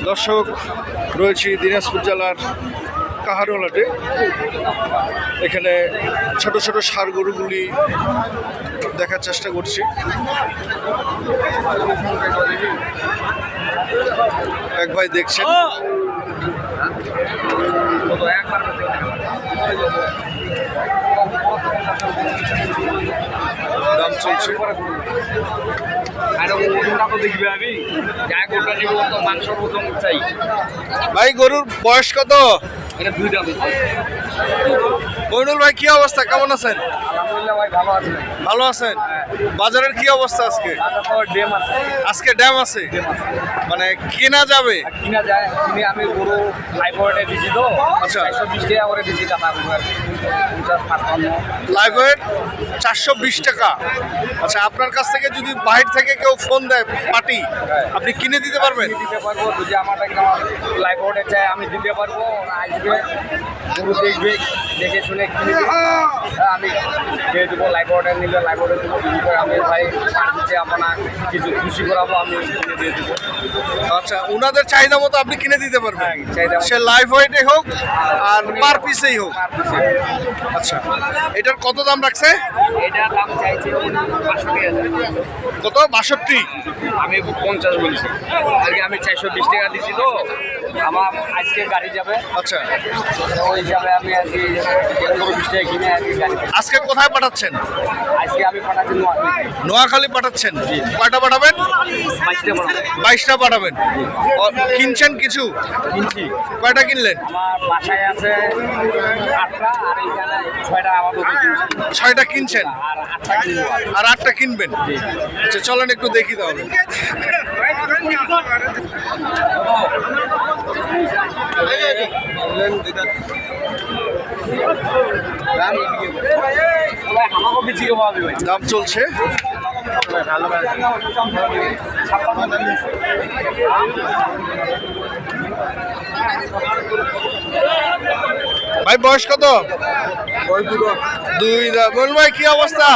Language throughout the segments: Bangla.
দর্শক, রয়েছি দিনাজপুর জেলার কাহারোলাটে। এখানে ছোট ছোট ষাঁড় গরুগুলি দেখার চেষ্টা করছি। এক ভাই দেখছেন, দাম চলছে। ভাই গরুর বয়স কত? মইনুল ভাই, কি অবস্থা, কেমন আছেন? ভালো আছেন। বাজারের কি অবস্থা আজকে? আজকে ড্যাম আছে, মানে কেনা যাবে? আমি গরু লাইভওয়েটে দিছি তো। আচ্ছা, 120 টাকা করে দিছি টাকা। লাইভওয়েট 420 টাকা। আচ্ছা, আপনার কাছ থেকে যদি বাইরে থেকে কেউ ফোন দেয় পার্টি, আপনি কিনে দিতে পারবেন? দিতে পারবো, যদি আমার লাইভওয়েটে চাই আমি দিতে পারবো। আসবে, গরু দেখবে, দেখে শুনে কিনে আমি দিয়ে দেবো। লাইভওয়েটে নিলে লাইভওয়েটে দেবো। আমি ভাই দিচ্ছে আপনার কিছু খুশি করাবো, আমি কিনে দিয়ে দেবো। আচ্ছা, ওনাদের চাহিদা মতো আপনি কিনে দিতে পারবেন, চাহিদা সে লাইভ ওয়েটে হোক আর পার পিসেই হোক। আচ্ছা, এটার কত দাম রাখছে? এটার দাম চাইছে 62,000। কত? 62? আমি 50 বলছি আর কি। আমি 420 টাকা দিছি তো। আমার আজকে গাড়ি যাবে। আচ্ছা, ওই যাবে। আমি আর কি 20 টাকা কিনে আর কি গাড়ি। আজকে কোথায় পাঠাচ্ছেন? আজকে আমি পাঠাচ্ছি নোয়াখালী পাঠাচ্ছেন। কয়টা পাঠাবেন? 22টা পাঠাবেন। কিনছেন কিছু? কিনছি। কয়টা কিনলেন? আমার বাসায় আছে 8টা, আর এখানে 6টা। আমাদের 6টা কিনছেন আর 8টা কিনবো। আর 8টা কিনবেন। আচ্ছা, চলেন একটু দেখি তাহলে। দাম চলছে। ভাই বয়স কত? 2 দাঁত। বল ভাই, কি অবস্থা?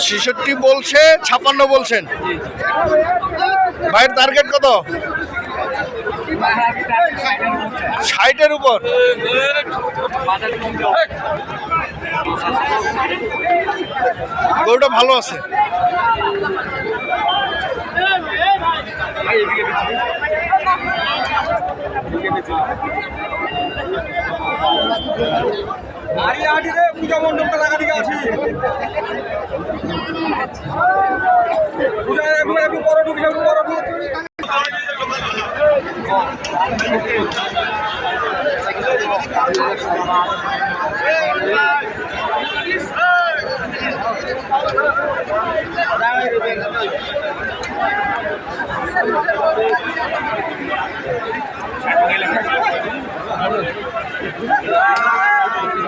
66 বলছে, 56 বলছেন। ভাইয়ের টার্গেট কত? 60-এর উপর। গরুটা ভালো আছে। পূজা মণ্ডপটা টাকা দিকে আছি।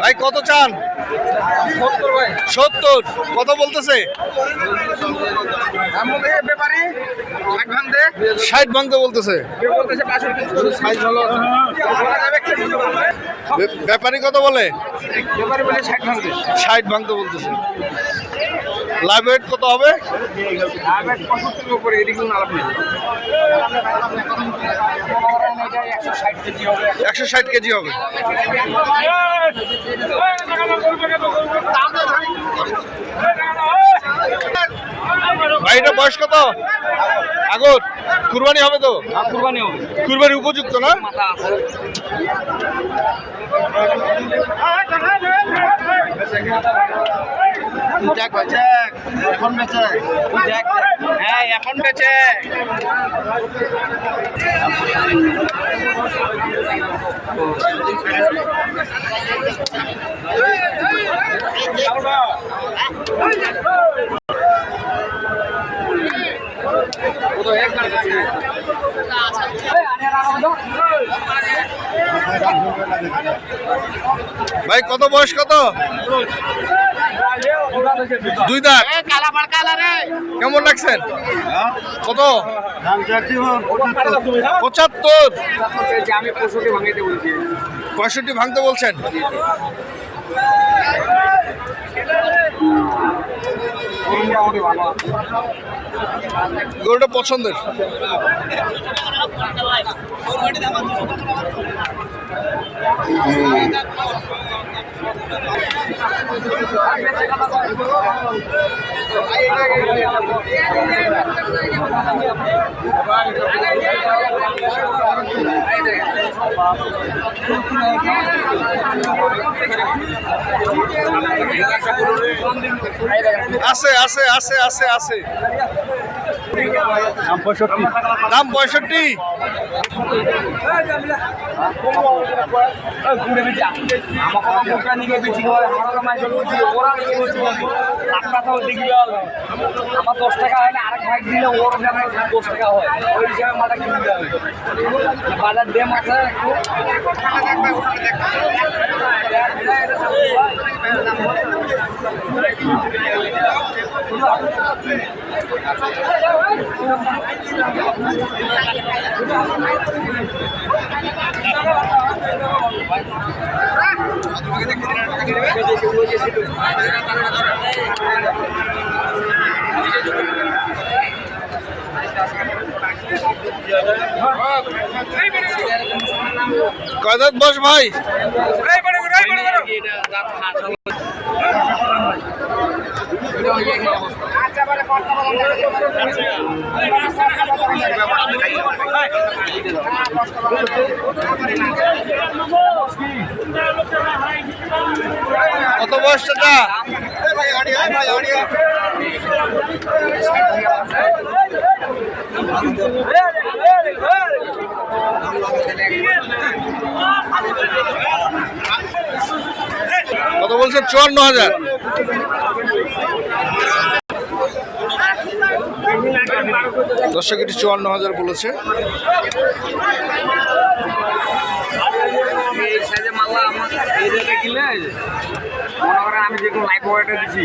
ভাই কত চান? 70। কত বলতেছে? 60 ভাঙতে বলতেছে। ব্যাপারী কত বলে? 60 ভাঙতে বলতেছে। লাইভ ওয়েট কত হবে? 160 কেজি হবে। ভাই এটা বয়স কত? আগর কুরবানি হবে তো? কুরবানি হবে। কুরবানি উপযুক্ত না? এখন বেচে। হ্যাঁ, এখন বেচে। ভাই কত বয়স কত? 2 দাঁত। কেমন লাগছেন? কত? 75। আমি 65 ভাঙিতে বলছি। 65 ভাঙতে বলছেন। মোটামুটি ভালো আছে। গরুটা পছন্দের। আছে আছে আছে আছে আছে দাম 65। আমার 10 টাকা হয় না, আরেক ভাই দিলে ওর 10 টাকা হয়, ওই হিসাবে মাথা কিনে দিতে হবে। বাজার ডেম আছে কয় দাঁত বস ভাই? কত বয়স চাচা? কত বলছেন? 54,000। দর্শক এটি 54,000 বলেছে। এই সাইজে মাল্লা আমার এই জায়গায় কিনলে মনে করেন আমি যেগুলো লাইফ ওয়েটে দিচ্ছি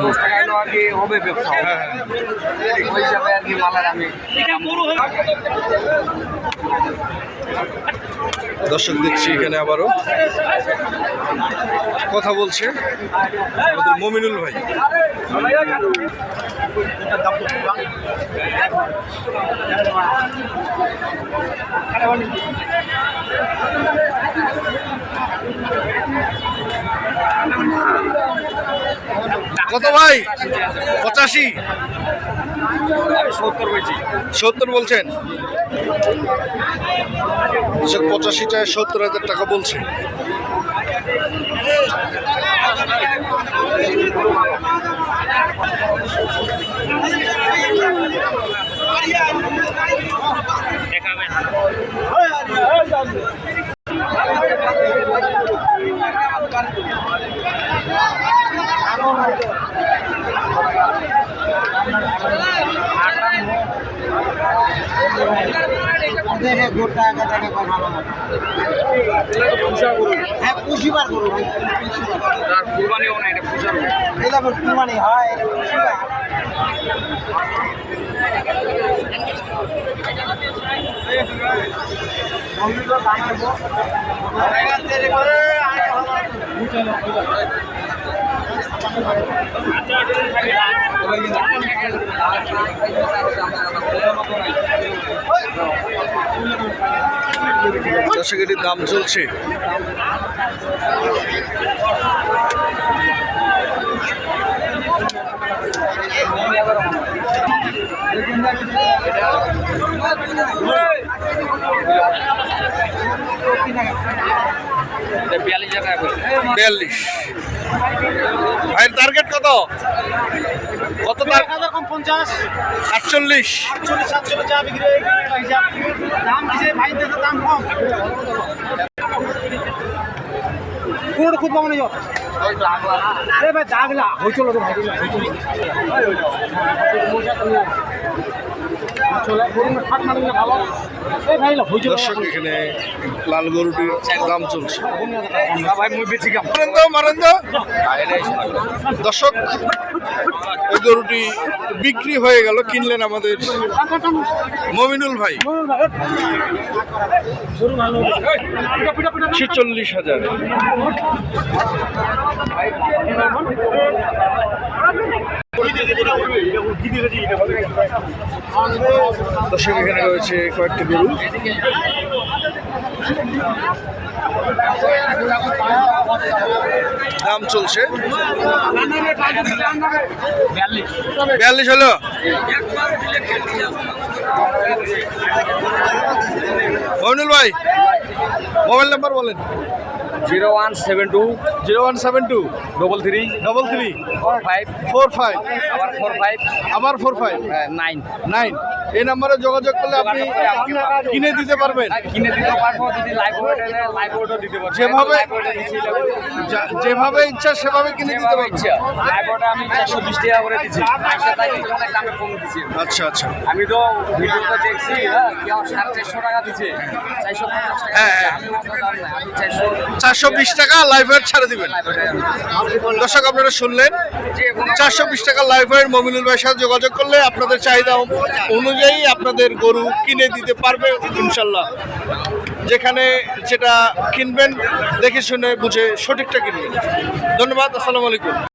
10 টাকা হলেও আর কি হবে ব্যবসা। ওই হিসাবে আর কি মালার আমি দর্শক দেখছি এখানে আবারও কথা বলছে আমাদের মমিনুল ভাই। কত ভাই? 85। আমি 70 বলছি। 70 বলছেন? 85টায় 70,000 টাকা বলছে। হ্যাঁ পুষিবার গরু ভাই, আর কুরবানিও না, এটা পুষার গরু। এটা কুরবানি হয়, এটা পুষিবার। দর্শক এটির দাম চলছে। এটা 42,000 টাকা করে। 42। ভাইয়ের টার্গেট কত? কত? 50 48। 47 চা বিক্রি হয়ে গেল, হিসাব দাম দিছে ভাই, দেশে দাম কম। কোন খুদ পাবো না যো এ ভাই দাগলা হইছিল তো ভাই, চলে গরুর খাট মারলে ভালো। এই ভাই লো হইছিল। দর্শক এখানে লাল গরুটির দাম চলছে। ভাই মুই বেশি কাম মারেন তো। দর্শক এই গরুটি বিক্রি হয়ে গেল, কিনলেন আমাদের মমিনুল ভাই 46,000। দর্শক এখানে রয়েছে কয়েকটি গরু। দাম চলছে 42 হলো। মইনুল ভাই মোবাইল নাম্বার বলেন। 0172 0172 33 33 45 45 আবার 45 আবার 45 9 9 এই নম্বরে যোগাযোগ করলে আপনি কিনে দিতে পারবেন। কিনে দিতে পারবো, যদি লাইভ ওয়েটও দিতে পারবো। যেভাবে ইচ্ছা সেভাবে কিনে দিতে পারবেন। লাইভ ওয়েট আমি 420 টাকা করে দিচ্ছি, অনেক দামে কম দিচ্ছি। আচ্ছা আচ্ছা, আমি তো ভিডিওতে দেখছি কেউ 450 টাকা দিচ্ছে, 450 টাকা। হ্যাঁ, আমি অত দাম না, আমি 420 টাকা লাইভ ওয়েট ছাড়ে দিবেন। দর্শক আপনারা শুনলেন, 420 টাকা লাইভ ওয়েট মমিনুল ভাইয়ের সাথে যোগাযোগ করলে আপনাদের চাহিদা অনুযায়ী আপনাদের গরু কিনে দিতে পারবে ইনশাল্লাহ। যেখানে যেটা কিনবেন দেখে শুনে বুঝে সঠিকটা কিনবেন। ধন্যবাদ, আসসালামু আলাইকুম।